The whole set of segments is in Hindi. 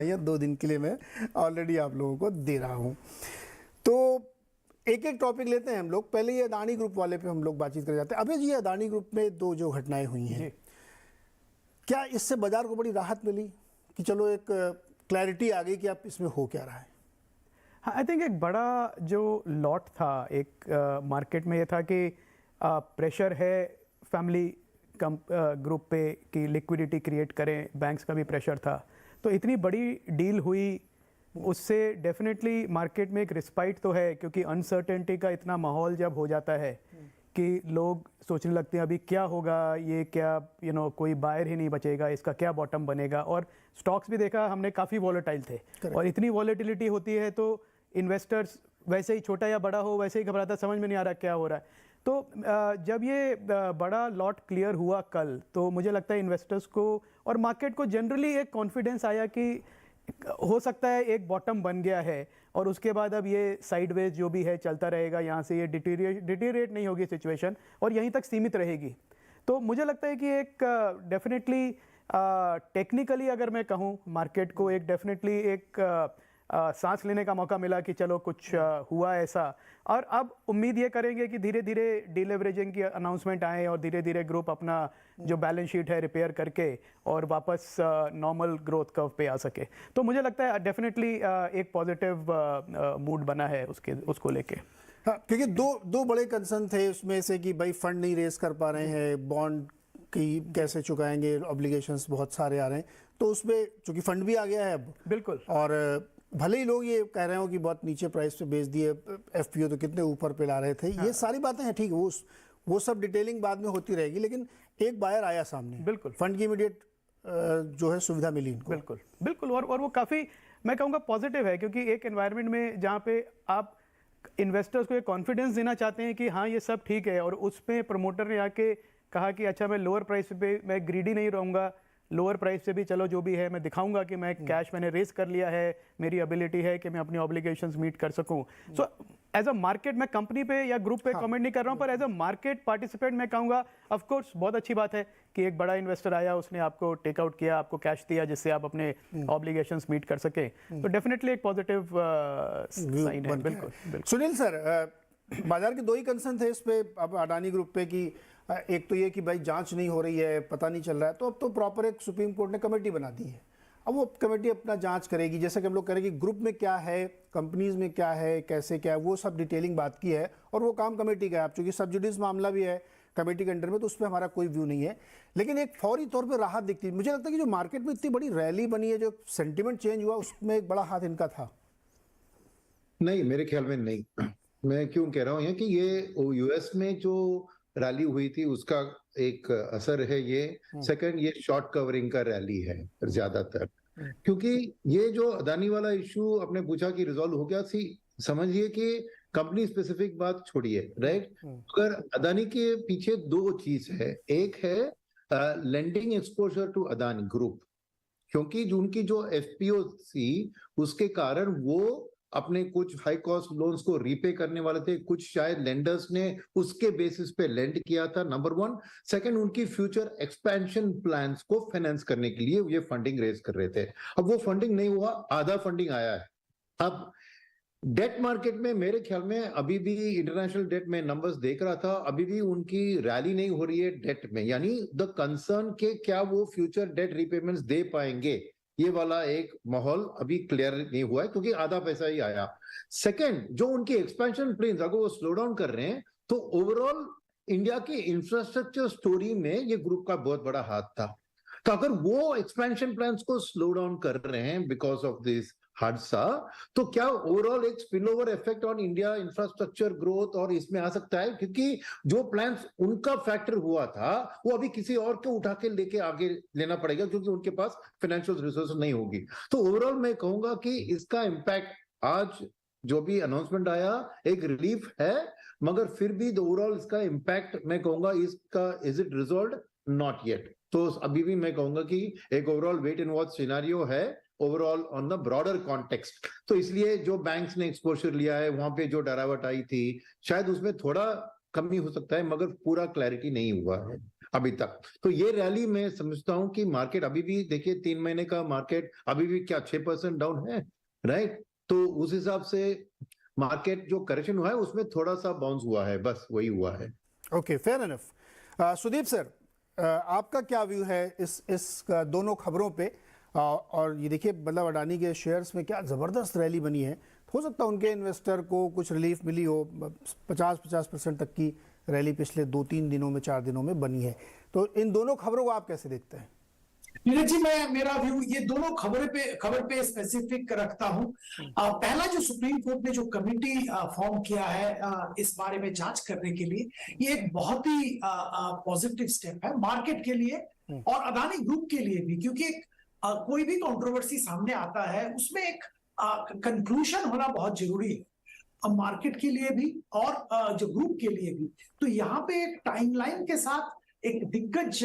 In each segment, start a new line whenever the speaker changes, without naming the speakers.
या 2 दिन के लिए मैं ऑलरेडी आप लोगों को दे रहा हूँ। तो एक एक टॉपिक लेते हैं हम लोग। पहले ये अदानी ग्रुप वाले पे हम लोग बातचीत कर जाते हैं। अभी जी अदानी ग्रुप में दो जो घटनाएं हुई हैं, क्या इससे बाजार को बड़ी राहत मिली कि चलो एक क्लैरिटी आ गई कि आप इसमें हो क्या रहा है?
हाँ, आई थिंक एक बड़ा जो लॉट था एक मार्केट में ये था कि प्रेशर है फैमिली ग्रुप पे कि लिक्विडिटी क्रिएट करें, बैंक्स का भी प्रेशर था। तो इतनी बड़ी डील हुई, उससे डेफिनेटली मार्केट में एक रिस्पाइट तो है, क्योंकि अनसर्टेनिटी का इतना माहौल जब हो जाता है कि लोग सोचने लगते हैं अभी क्या होगा, ये क्या कोई बायर ही नहीं बचेगा, इसका क्या बॉटम बनेगा। और स्टॉक्स भी देखा हमने काफ़ी वॉलेटाइल थे। और इतनी वॉलेटिलिटी होती है तो इन्वेस्टर्स वैसे ही, छोटा या बड़ा हो, वैसे ही घबराता, समझ में नहीं आ रहा क्या हो रहा है। तो जब ये बड़ा लॉट क्लियर हुआ कल, तो मुझे लगता है इन्वेस्टर्स को और मार्केट को जनरली एक कॉन्फिडेंस आया कि हो सकता है एक बॉटम बन गया है और उसके बाद अब ये साइडवेज जो भी है चलता रहेगा, यहाँ से ये डिटीरिएट नहीं होगी सिचुएशन और यहीं तक सीमित रहेगी। तो मुझे लगता है कि एक डेफिनेटली टेक्निकली अगर मैं कहूँ, मार्केट को एक डेफिनेटली एक सांस लेने का मौका मिला कि चलो कुछ हुआ ऐसा। और अब उम्मीद ये करेंगे कि धीरे धीरे डीलेवरेजिंग की अनाउंसमेंट आए और धीरे धीरे ग्रुप अपना जो बैलेंस शीट है रिपेयर करके और वापस नॉर्मल ग्रोथ कर्व पे आ सके। तो मुझे लगता है डेफिनेटली एक पॉजिटिव मूड बना है उसको लेके।
हाँ, क्योंकि दो बड़े कंसर्न थे उसमें से कि भाई फंड नहीं रेज कर पा रहे हैं, बॉन्ड की कैसे चुकाएंगे, ऑब्लिगेशंस बहुत सारे आ रहे हैं। तो उसमें चूंकि फंड भी आ गया है अब,
बिल्कुल,
और भले ही लोग ये कह रहे हो कि बहुत नीचे प्राइस पे बेच दिए, एफपीओ तो कितने ऊपर पे ला रहे थे। हाँ। ये सारी बातें हैं, ठीक है, वो सब डिटेलिंग बाद में होती रहेगी, लेकिन एक बायर आया सामने,
बिल्कुल,
फंड की इमीडिएट जो है सुविधा मिली इनको।
बिल्कुल बिल्कुल। और वो काफ़ी, मैं कहूँगा, पॉजिटिव है, क्योंकि एक एनवायरनमेंट में जहाँ पे आप इन्वेस्टर्स को एक कॉन्फिडेंस देना चाहते हैं कि हाँ ये सब ठीक है, और उस पर प्रमोटर ने आके कहा कि अच्छा मैं लोअर प्राइस पे मैं ग्रीडी नहीं रहूँगा, लोअर प्राइस से भी चलो जो भी है मैं दिखाऊंगा कि मैं कैश मैंने रेस कर लिया है, मेरी एबिलिटी है कि मैं अपनी ऑब्लिगेशंस मीट कर सकूं। सो एज अ मार्केट, मैं कंपनी पे या ग्रुप पे कमेंट नहीं कर रहा हूं, पर एज अ मार्केट पार्टिसिपेंट मैं कहूंगा ऑफ कोर्स बहुत अच्छी बात है कि एक बड़ा इन्वेस्टर आया, उसने आपको टेकआउट किया, आपको कैश दिया जिससे आप अपने ऑब्लिगेशंस मीट कर सके। तो डेफिनेटली एक पॉजिटिव साइन है। बिल्कुल।
सुनील सर, बाजार के दो ही कंसर्न थे इस पे अब अडानी ग्रुप पे कि एक तो ये कि भाई जांच नहीं हो रही है, पता नहीं चल रहा है। तो अब तो प्रॉपर एक सुप्रीम कोर्ट ने कमेटी बना दी है, अब वो कमेटी अपना जांच करेगी, जैसे कि हम लोग करेंगे ग्रुप में क्या है, कंपनीज में क्या है, कैसे क्या है, वो सब डिटेलिंग बात की है और वो काम कमेटी का है। अब चूंकि सब जुडिस मामला भी है कमेटी के अंडर में, तो उस पर हमारा कोई व्यू नहीं है। लेकिन एक फौरी तौर पर राहत दिखती है। मुझे लगता है कि जो मार्केट में इतनी बड़ी रैली बनी है, जो सेंटिमेंट चेंज हुआ, उसमें एक बड़ा हाथ इनका था।
नहीं, मेरे ख्याल में नहीं। मैं क्यों कह रहा हूँ कि ये यूएस में जो रैली हुई थी उसका एक असर है ये। सेकंड, ये शॉर्ट कवरिंग का रैली है ज्यादातर, क्योंकि ये जो अदानी वाला इशू आपने पूछा कि रिजॉल्व हो गया थी, समझिए कि कंपनी स्पेसिफिक बात छोड़िए, राइट। अगर अदानी के पीछे दो चीज है, एक है lending exposure to Adani group, क्योंकि उनकी जो एफपीओ थी उसके कारण वो अपने कुछ हाई कॉस्ट लोन्स को रीपे करने वाले थे, कुछ शायद लेंडर्स ने उसके बेसिस पे लेंड किया था, नंबर वन। सेकंड, उनकी फ्यूचर एक्सपेंशन प्लान्स को फाइनेंस करने के लिए ये फंडिंग रेज कर रहे थे। अब वो फंडिंग नहीं हुआ, आधा फंडिंग आया है। अब डेट मार्केट में मेरे ख्याल में अभी भी इंटरनेशनल डेट में नंबर्स देख रहा था, अभी भी उनकी रैली नहीं हो रही है डेट में, यानी द कंसर्न के क्या वो फ्यूचर डेट रीपेमेंट्स दे पाएंगे, ये वाला एक माहौल अभी क्लियर नहीं हुआ है, क्योंकि आधा पैसा ही आया। सेकंड, जो उनकी एक्सपेंशन प्लान्स अगर वो स्लो डाउन कर रहे हैं, तो ओवरऑल इंडिया के इंफ्रास्ट्रक्चर स्टोरी में ये ग्रुप का बहुत बड़ा हाथ था। तो अगर वो एक्सपेंशन प्लान्स को स्लो डाउन कर रहे हैं बिकॉज ऑफ दिस हादसा, तो क्या ओवरऑल एक spill over effect on India infrastructure growth और इसमें आ सकता है, क्योंकि जो प्लान्स उनका फैक्टर हुआ था वो अभी किसी और को उठा के लेके आगे लेना पड़ेगा, क्योंकि उनके पास फाइनेंशियल रिसोर्सेज नहीं होगी। तो ओवरऑल मैं कहूंगा कि इसका इम्पैक्ट, आज जो भी अनाउंसमेंट आया एक रिलीफ है, मगर फिर भी ओवरऑल इसका इम्पैक्ट मैं कहूंगा, इसका is it resolve, not yet. तो अभी भी मैं कहूंगा कि एक overall wait and watch scenario है overall on the broader context. तो इसलिए जो बैंक्स ने एक्सपोजर लिया है, वहां पे जो डरावट आई थी, शायद उसमें थोड़ा कमी हो सकता है, मगर पूरा क्लैरिटी नहीं हुआ है। अभी तक। तो ये रैली मैं समझता हूं कि मार्केट अभी भी देखिए 3 महीने का मार्केट अभी भी क्या 6% डाउन है, राइट? तो उस हिसाब से मार्केट जो करेक्शन हुआ है उसमें थोड़ा सा बाउंस हुआ है, बस वही हुआ है।
Okay, fair enough. Sudeep sir, आपका क्या व्यू है इस दोनों खबरों पे? और ये देखिए, मतलब अडानी के शेयर्स में क्या ज़बरदस्त रैली बनी है। हो सकता है उनके इन्वेस्टर को कुछ रिलीफ मिली हो, 50% तक की रैली पिछले 2-3 दिनों में, 4 दिनों में बनी है। तो इन दोनों खबरों को आप कैसे देखते हैं?
नीरज जी, मेरा व्यू ये दोनों खबर पे स्पेसिफिक रखता हूं। पहला जो सुप्रीम कोर्ट ने जो कमेटी फॉर्म किया है इस बारे में जांच करने के लिए, ये एक बहुत ही पॉजिटिव स्टेप है मार्केट के लिए और अदानी ग्रुप के लिए भी, क्योंकि कोई भी कंट्रोवर्सी सामने आता है उसमें एक कंक्लूजन होना बहुत जरूरी है, मार्केट के लिए भी और जो ग्रुप के लिए भी। तो यहाँ पे एक टाइमलाइन के साथ एक दिग्गज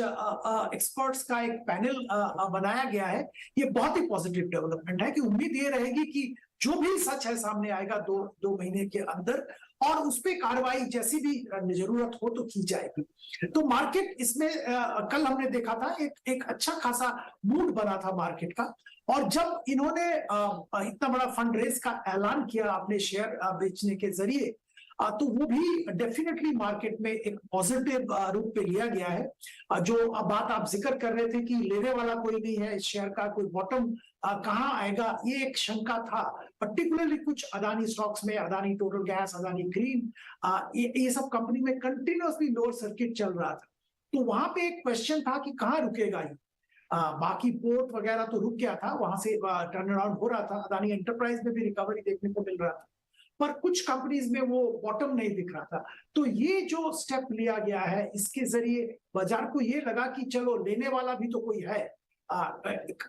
एक्सपर्ट्स का एक पैनल बनाया गया है। ये बहुत ही पॉजिटिव डेवलपमेंट है कि उम्मीद ये रहेगी कि जो भी सच है सामने आएगा दो महीने के अंदर, और उस पर कार्रवाई जैसी भी जरूरत हो तो की जाएगी। तो मार्केट इसमें कल हमने देखा था एक अच्छा खासा मूड बना था मार्केट का। और जब इन्होंने इतना बड़ा फंड रेज का ऐलान किया अपने शेयर बेचने के जरिए, तो वो भी डेफिनेटली मार्केट में एक पॉजिटिव रूप पे लिया गया है। जो बात आप जिक्र कर रहे थे कि लेने वाला कोई नहीं है इस शेयर का, कोई बॉटम कहाँ आएगा, ये एक शंका था। पर्टिकुलरली कुछ अदानी स्टॉक्स में, Adani total gas, Adani green, ये सब कंपनी में कंटिन्यूअसली लोअर सर्किट चल रहा था। तो वहां पे एक क्वेश्चन था कि कहाँ रुकेगा ये। बाकी पोर्ट वगैरह तो रुक गया था, वहां से टर्न अराउंड हो रहा था, अदानी एंटरप्राइज में भी रिकवरी देखने को मिल रहा था, पर कुछ कंपनीज में वो बॉटम नहीं दिख रहा था। तो ये जो स्टेप लिया गया है, इसके जरिए बाजार को ये लगा कि चलो लेने वाला भी तो कोई है,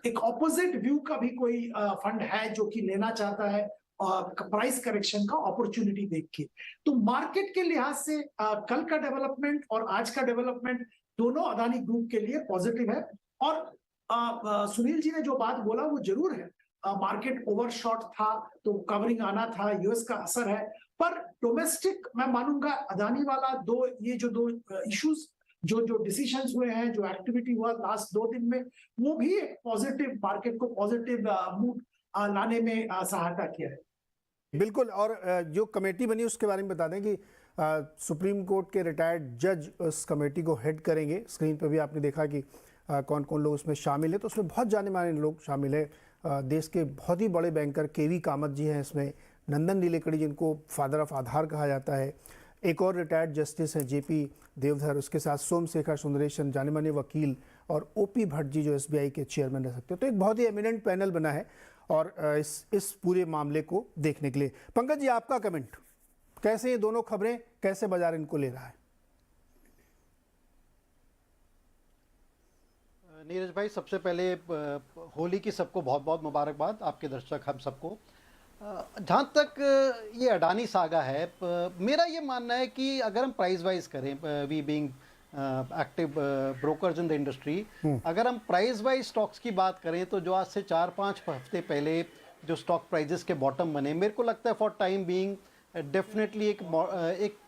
एक ऑपोजिट व्यू का भी कोई फंड है जो कि लेना चाहता है प्राइस करेक्शन का अपॉर्चुनिटी देख के। तो मार्केट के लिहाज से कल का डेवलपमेंट और आज का डेवलपमेंट दोनों अदानी ग्रुप के लिए पॉजिटिव है। और सुनील जी ने जो बात बोला वो जरूर है, मार्केट ओवरशॉट था तो कवरिंग आना था, यूएस का असर है। पर डोमेस्टिक मैं मानूंगा अदानी वाला ये जो दो इश्यूज, जो डिसीजंस हुए हैं, जो एक्टिविटी हुआ लास्ट 2 दिन में, वो भी एक पॉजिटिव मार्केट को पॉजिटिव मूड लाने में सहायता किया है।
बिल्कुल। और जो कमेटी बनी उसके बारे में बता दें कि सुप्रीम कोर्ट के रिटायर्ड जज उस कमेटी को हेड करेंगे। स्क्रीन पर भी आपने देखा कि कौन कौन लोग उसमें शामिल है, तो उसमें बहुत जाने माने लोग शामिल है। देश के बहुत ही बड़े बैंकर केवी कामत जी हैं इसमें, नंदन नीलेकणी जिनको फादर ऑफ आधार कहा जाता है, एक और रिटायर्ड जस्टिस हैं जेपी देवधर, उसके साथ सोमशेखर सुंदरेशन जाने माने वकील, और ओपी भट्ट जी जो एसबीआई के चेयरमैन रह सकते हैं। तो एक बहुत ही एमिनेंट पैनल बना है और इस पूरे मामले को देखने के लिए। पंकज जी, आपका कमेंट, कैसे ये दोनों खबरें, कैसे बाजार इनको ले रहा है?
नीरज भाई, सबसे पहले होली की सबको बहुत बहुत मुबारकबाद, आपके दर्शक हम सबको। जहाँ तक ये अडानी सागा है, मेरा ये मानना है कि अगर हम प्राइस वाइज करें, we being active brokers in the industry, अगर हम प्राइस वाइज स्टॉक्स की बात करें तो जो आज से 4-5 हफ्ते पहले जो स्टॉक प्राइजेस के बॉटम बने, मेरे को लगता है फॉर टाइम बीइंग डेफिनेटली एक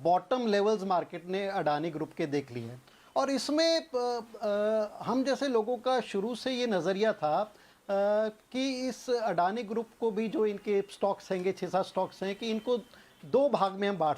बॉटम लेवल्स मार्केट ने अडानी ग्रुप के देख लिए हैं। और इसमें हम जैसे लोगों का शुरू से ये नज़रिया था कि इस अडानी ग्रुप को भी जो इनके स्टॉक्स हैंगे, 6-7 स्टॉक्स हैं, कि इनको 2 भाग में हम बांट